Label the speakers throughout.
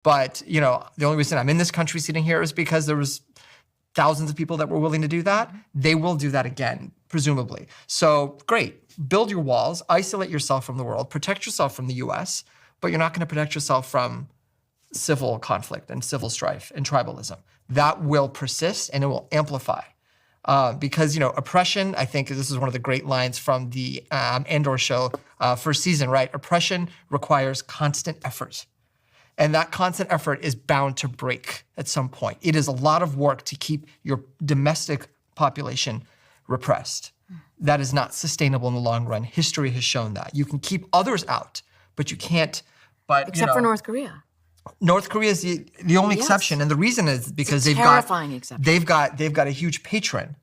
Speaker 1: But, the only reason I'm in this country sitting here is because there was thousands of people that were willing to do that. They will do that again, presumably. So great, build your walls, isolate yourself from the world, protect yourself from the US, but you're not going to protect yourself from civil conflict and civil strife and tribalism. That will persist and it will amplify. Because, oppression, I think this is one of the great lines from the Andor show first season, right? Oppression requires constant effort. And that constant effort is bound to break at some point. It is a lot of work to keep your domestic population repressed. That is not sustainable in the long run. History has shown that. You can keep others out, but you can't,
Speaker 2: Except for North Korea.
Speaker 1: North Korea is the only exception, and the reason is because they've got a huge patron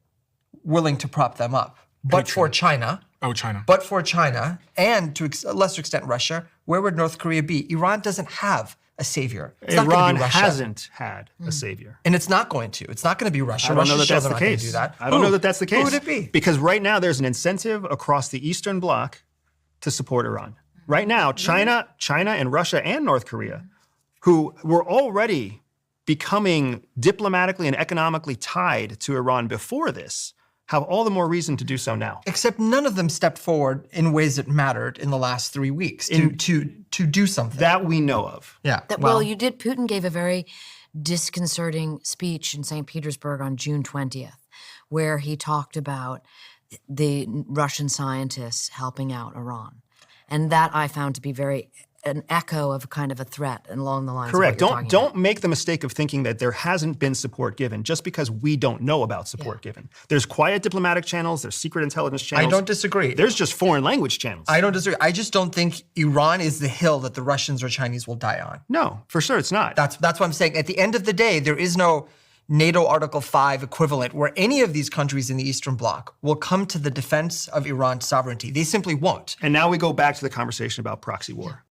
Speaker 1: willing to prop them up. But for China, and to a lesser extent Russia, where would North Korea be? Iran doesn't have a savior. It's not going to be Russia.
Speaker 3: Hasn't had a savior.
Speaker 1: And it's not going to. It's not going to be Russia.
Speaker 3: I don't know that that's the
Speaker 1: not gonna
Speaker 3: case.
Speaker 1: do that.
Speaker 3: I don't know that that's the case.
Speaker 1: Who would it be?
Speaker 3: Because right now there's an incentive across the Eastern Bloc to support Iran. Right now, China and Russia and North Korea, who were already becoming diplomatically and economically tied to Iran before this, have all the more reason to do so now.
Speaker 1: Except none of them stepped forward in ways that mattered in the last 3 weeks to do something.
Speaker 3: That we know of.
Speaker 1: Yeah.
Speaker 2: Putin gave a very disconcerting speech in St. Petersburg on June 20th, where he talked about the Russian scientists helping out Iran. And that I found to be an echo of kind of a threat and along the lines
Speaker 3: Correct.
Speaker 2: of what you're
Speaker 3: Don't make the mistake of thinking that there hasn't been support given just because we don't know about support given. There's quiet diplomatic channels, there's secret intelligence channels.
Speaker 1: I don't disagree.
Speaker 3: There's just foreign language channels.
Speaker 1: I don't disagree. I just don't think Iran is the hill that the Russians or Chinese will die on.
Speaker 3: No, for sure it's not.
Speaker 1: That's what I'm saying. At the end of the day, there is no NATO Article 5 equivalent where any of these countries in the Eastern Bloc will come to the defense of Iran's sovereignty. They simply won't.
Speaker 3: And now we go back to the conversation about proxy war.